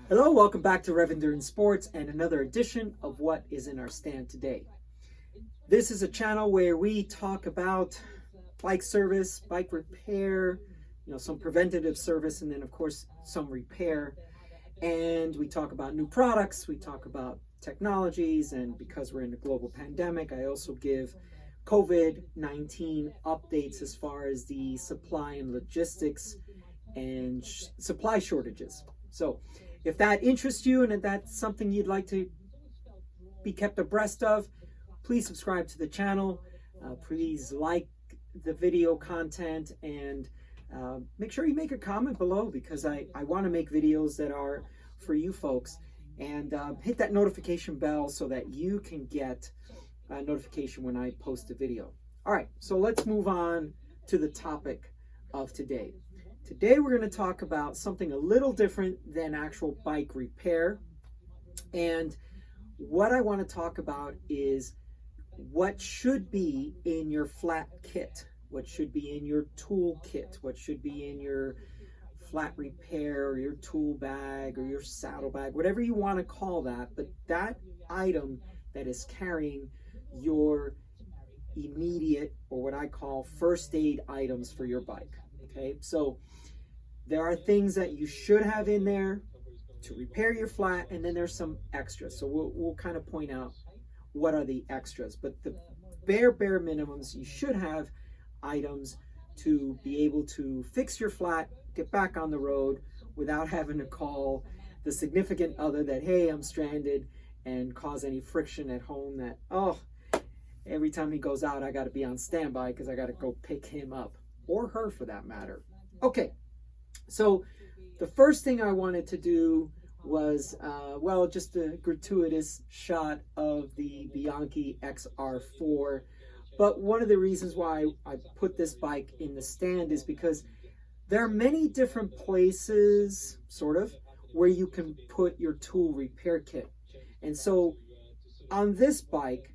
Hello, welcome back to Revender Sports and another edition of what is in our stand today. This is a channel where we talk about bike service, bike repair, some preventative service, and then of course some repair. And we talk about new products, we talk about technologies, and because we're in a global pandemic, I also give COVID-19 updates as far as the supply and logistics and supply shortages. So if that interests you and if that's something you'd like to be kept abreast of, please subscribe to the channel. Please like the video content and make sure you make a comment below, because I want to make videos that are for you folks. And hit that notification bell so that you can get a notification when I post a video. All right, so let's move on to the topic of today. Today we're going to talk about something a little different than actual bike repair. And what I want to talk about is what should be in your flat kit, what should be in your tool kit, what should be in your flat repair or your tool bag or your saddle bag, whatever you want to call that, but that item that is carrying your immediate, or what I call first aid items for your bike. Okay, so there are things that you should have in there to repair your flat, and then there's some extras. So we'll kind of point out what are the extras, but the bare minimums, you should have items to be able to fix your flat, get back on the road without having to call the significant other that, hey, I'm stranded, and cause any friction at home that, oh, every time he goes out, I got to be on standby because I got to go pick him up, or her for that matter. Okay, so the first thing I wanted to do was, just a gratuitous shot of the Bianchi XR4. But one of the reasons why I put this bike in the stand is because there are many different places, sort of, where you can put your tool repair kit. And so on this bike,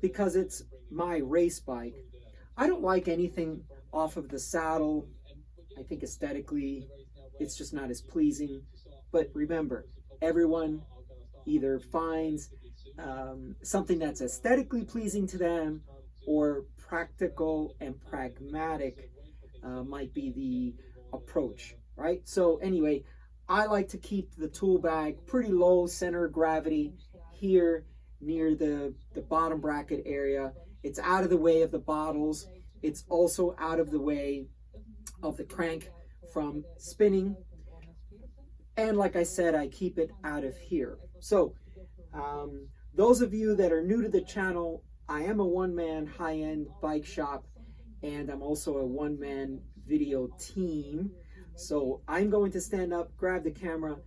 because it's my race bike, I don't like anything off of the saddle. I think aesthetically, it's just not as pleasing. But remember, everyone either finds something that's aesthetically pleasing to them, or practical and pragmatic might be the approach, right? So anyway, I like to keep the tool bag pretty low center of gravity here near the bottom bracket area. It's out of the way of the bottles. It's also out of the way of the crank from spinning. And like I said, I keep it out of here. So those of you that are new to the channel, I am a one-man high-end bike shop, and I'm also a one-man video team. So I'm going to stand up, grab the camera,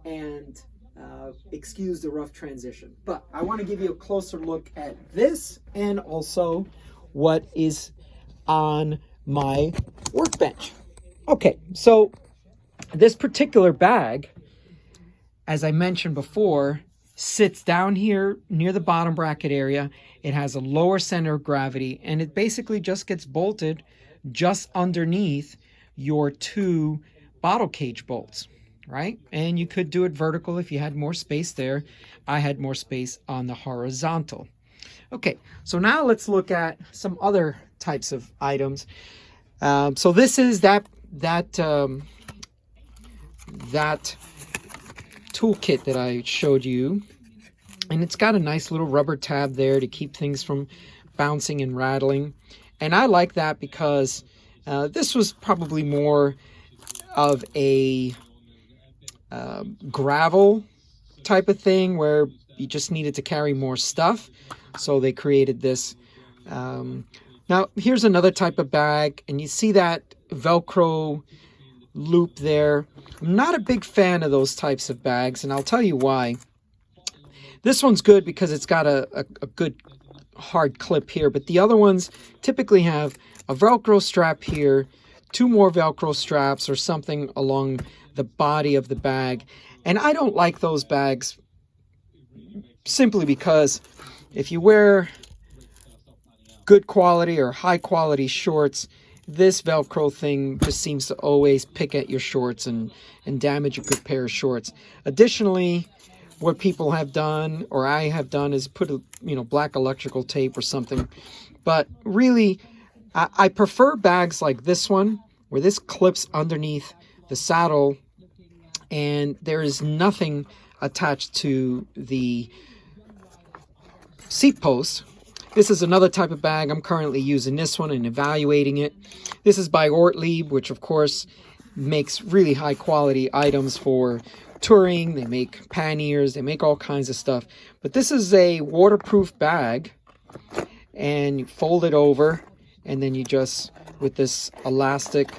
and excuse the rough transition. But I want to give you a closer look at this and also what is on my workbench. Okay, so this particular bag, as I mentioned before, sits down here near the bottom bracket area. It has a lower center of gravity, and it basically just gets bolted just underneath your two bottle cage bolts, right? And you could do it vertical if you had more space there. I had more space on the horizontal. Okay, so now let's look at some other types of items. So this is that toolkit that I showed you, and it's got a nice little rubber tab there to keep things from bouncing and rattling. And I like that because this was probably more of a gravel type of thing where you just needed to carry more stuff, so they created this. Now here's another type of bag, and you see that Velcro loop there. I'm not a big fan of those types of bags, and I'll tell you why. This one's good because it's got a good hard clip here, but the other ones typically have a Velcro strap here, two more Velcro straps or something along the body of the bag. And I don't like those bags simply because if you wear good quality or high quality shorts, this Velcro thing just seems to always pick at your shorts and damage a good pair of shorts. Additionally, what people have done, or I have done, is put a black electrical tape or something. But really, I prefer bags like this one, where this clips underneath the saddle and there is nothing attached to the seat post. This is another type of bag. I'm currently using this one and evaluating it. This is by Ortlieb, which of course makes really high quality items for touring. They make panniers, they make all kinds of stuff. But this is a waterproof bag, and you fold it over, and then you just, with this elastic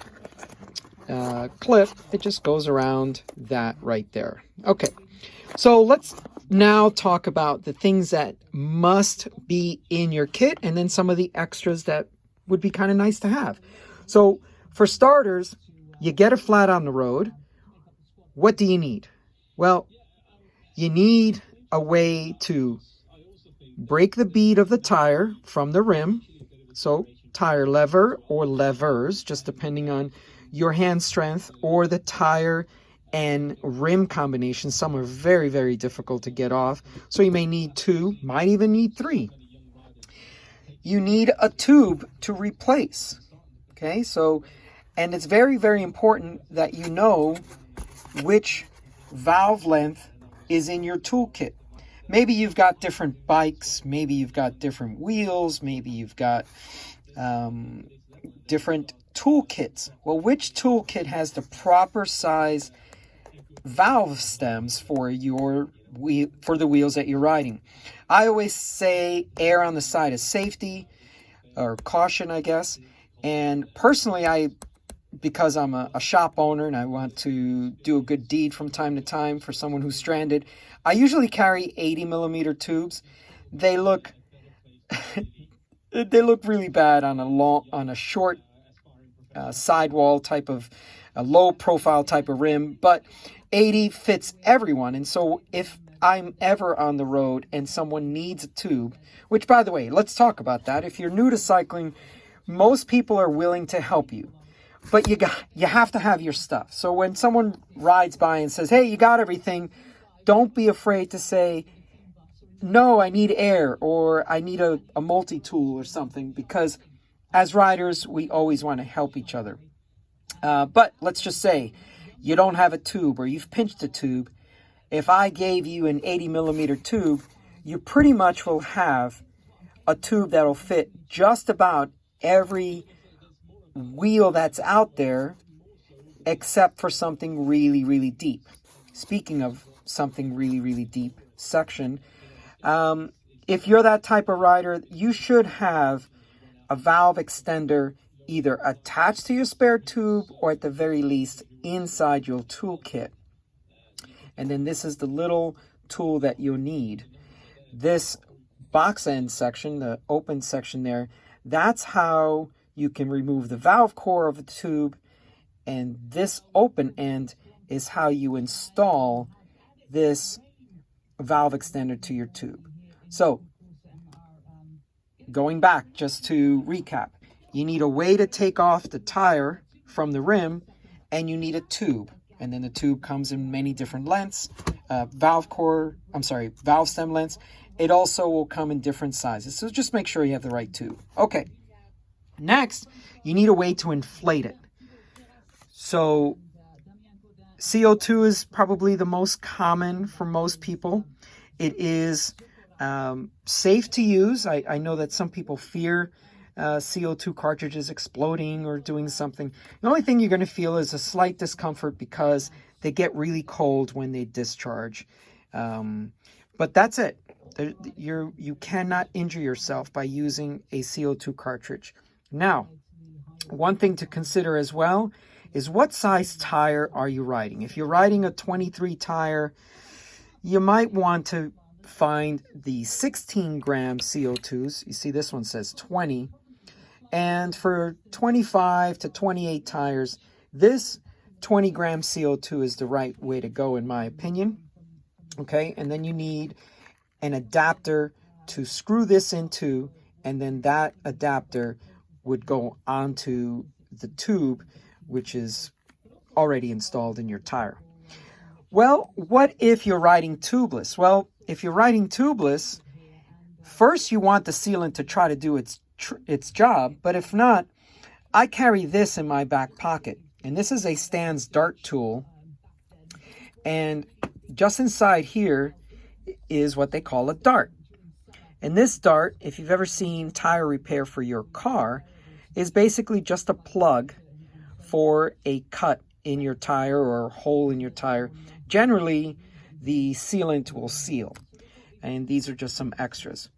clip, it just goes around that right there. Okay, so let's now talk about the things that must be in your kit, and then some of the extras that would be kind of nice to have. So for starters, you get a flat on the road. What do you need? Well, you need a way to break the bead of the tire from the rim. So tire lever or levers, just depending on your hand strength, or the tire and rim combination. Some are very, very difficult to get off. So you may need 2, might even need 3. You need a tube to replace. Okay, so, and it's very, very important that you know which valve length is in your toolkit. Maybe you've got different bikes, maybe you've got different wheels, maybe you've got different toolkits. Well, which toolkit has the proper size valve stems for the wheels that you're riding? I always say err on the side of safety, or caution, I guess. And personally, because I'm a shop owner and I want to do a good deed from time to time for someone who's stranded, I usually carry 80 millimeter tubes. They look they look really bad on a short sidewall type of a low profile type of rim, but 80 fits everyone. And so if I'm ever on the road and someone needs a tube, which, by the way, let's talk about that. If you're new to cycling, most people are willing to help you, but you have to have your stuff. So when someone rides by and says, hey, you got everything, don't be afraid to say, no, I need air, or I need a multi-tool or something, because as riders, we always want to help each other. But let's just say you don't have a tube, or you've pinched a tube. If I gave you an 80 millimeter tube, you pretty much will have a tube that'll fit just about every wheel that's out there, except for something really, really deep. Speaking of something really, really deep section, if you're that type of rider, you should have a valve extender either attached to your spare tube, or at the very least inside your toolkit. And then this is the little tool that you'll need. This box end section, the open section there, that's how you can remove the valve core of the tube. And this open end is how you install this valve extender to your tube. So going back, just to recap, you need a way to take off the tire from the rim, and you need a tube. And then the tube comes in many different lengths, valve stem lengths. It also will come in different sizes. So just make sure you have the right tube. Okay. Next, you need a way to inflate it. So CO2 is probably the most common for most people. It is safe to use. I know that some people fear CO2 cartridges exploding or doing something. The only thing you're going to feel is a slight discomfort because they get really cold when they discharge. But that's it. You cannot injure yourself by using a CO2 cartridge. Now, one thing to consider as well is what size tire are you riding? If you're riding a 23 tire, you might want to find the 16 gram CO2s. You see this one says 20. And for 25 to 28 tires, this 20 gram CO2 is the right way to go, in my opinion. Okay, and then you need an adapter to screw this into, and then that adapter would go onto the tube, which is already installed in your tire. Well, what if you're riding tubeless? Well, if you're riding tubeless, first you want the sealant to try to do its job, but if not, I carry this in my back pocket. And this is a Stan's dart tool. And just inside here is what they call a dart. And this dart, if you've ever seen tire repair for your car, is basically just a plug for a cut in your tire or a hole in your tire. Generally, the sealant will seal. And these are just some extras.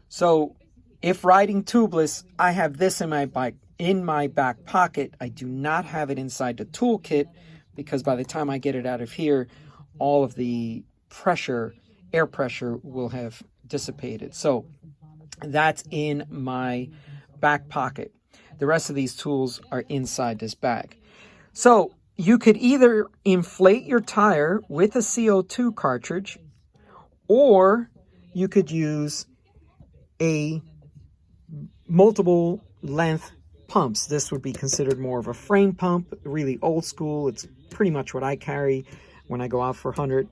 So if riding tubeless, I have this in my back pocket. I do not have it inside the toolkit because by the time I get it out of here, all of the air pressure will have dissipated. So that's in my back pocket. The rest of these tools are inside this bag. So you could either inflate your tire with a CO2 cartridge, or you could use a multiple length pumps. This would be considered more of a frame pump, really old school. It's pretty much what I carry when I go out for 100,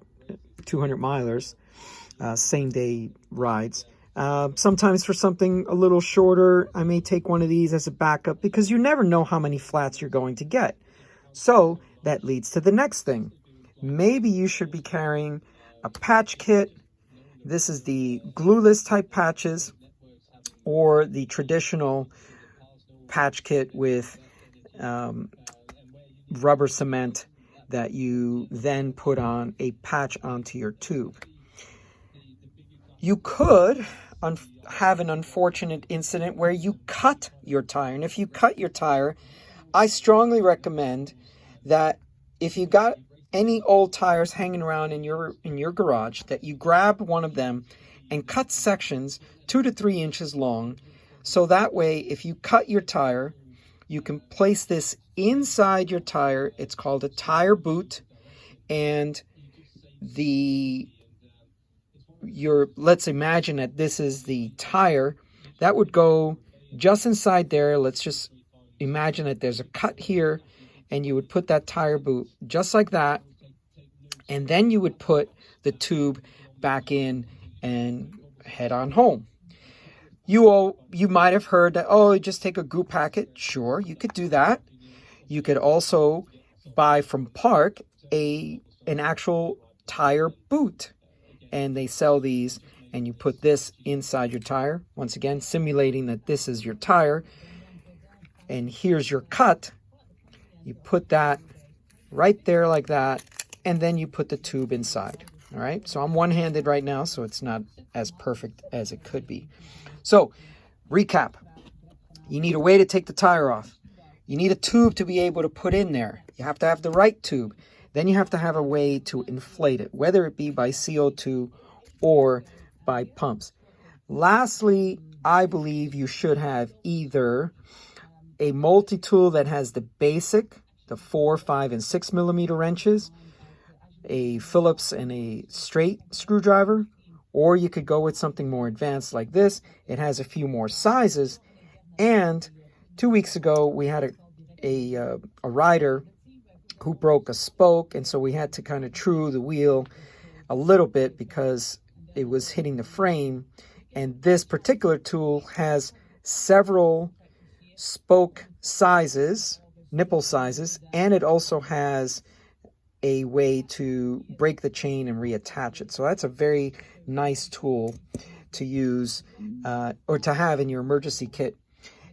200 milers, same day rides. Sometimes for something a little shorter, I may take one of these as a backup because you never know how many flats you're going to get. So that leads to the next thing. Maybe you should be carrying a patch kit. This is the glueless type patches or the traditional patch kit with rubber cement that you then put on a patch onto your tube. You could have an unfortunate incident where you cut your tire. And if you cut your tire, I strongly recommend that if you got any old tires hanging around in your garage, that you grab one of them and cut sections 2 to 3 inches long. So that way, if you cut your tire, you can place this inside your tire. It's called a tire boot. And let's imagine that this is the tire. That would go just inside there. Let's just imagine that there's a cut here, and you would put that tire boot just like that. And then you would put the tube back in and head on home. You might have heard that, oh, just take a goo packet. Sure, you could do that. You could also buy from Park an actual tire boot. And they sell these, and you put this inside your tire. Once again, simulating that this is your tire. And here's your cut. You put that right there like that, and then you put the tube inside. All right, so I'm one-handed right now, so it's not as perfect as it could be. So, recap. You need a way to take the tire off. You need a tube to be able to put in there. You have to have the right tube. Then you have to have a way to inflate it, whether it be by CO2 or by pumps. Lastly, I believe you should have either a multi-tool that has the 4, 5, and 6 millimeter wrenches, a Phillips and a straight screwdriver, or you could go with something more advanced like this. It has a few more sizes. And 2 weeks ago, we had a rider who broke a spoke, and so we had to kind of true the wheel a little bit because it was hitting the frame. And this particular tool has several spoke sizes, nipple sizes, and it also has a way to break the chain and reattach it. So that's a very nice tool to use or to have in your emergency kit.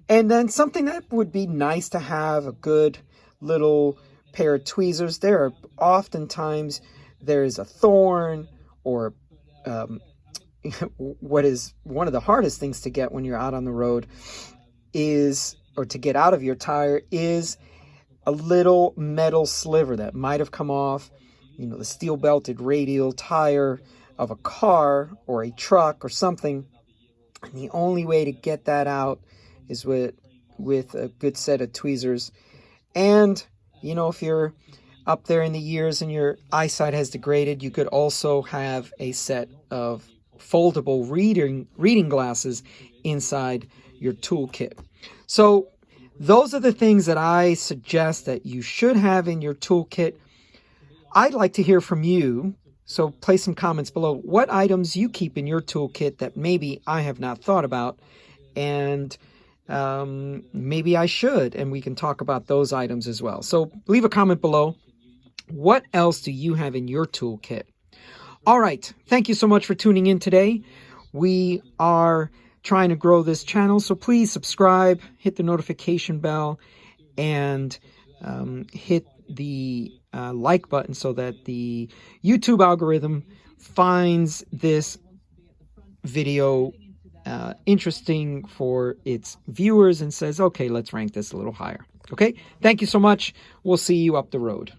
And then something that would be nice to have, a good little pair of tweezers. There are oftentimes there's a thorn or what is one of the hardest things to get when you're out on the road or to get out of your tire is a little metal sliver that might have come off, the steel belted radial tire of a car or a truck or something. And the only way to get that out is with a good set of tweezers. And if you're up there in the years and your eyesight has degraded, you could also have a set of foldable reading glasses inside your toolkit. So those are the things that I suggest that you should have in your toolkit. I'd like to hear from you, so place some comments below what items you keep in your toolkit that maybe I have not thought about, and maybe I should, and we can talk about those items as well. So leave a comment below. What else do you have in your toolkit? All right, thank you so much for tuning in today. We are trying to grow this channel, so please subscribe, hit the notification bell, and hit the like button so that the YouTube algorithm finds this video interesting for its viewers and says, okay, let's rank this a little higher. Okay, thank you so much. We'll see you up the road.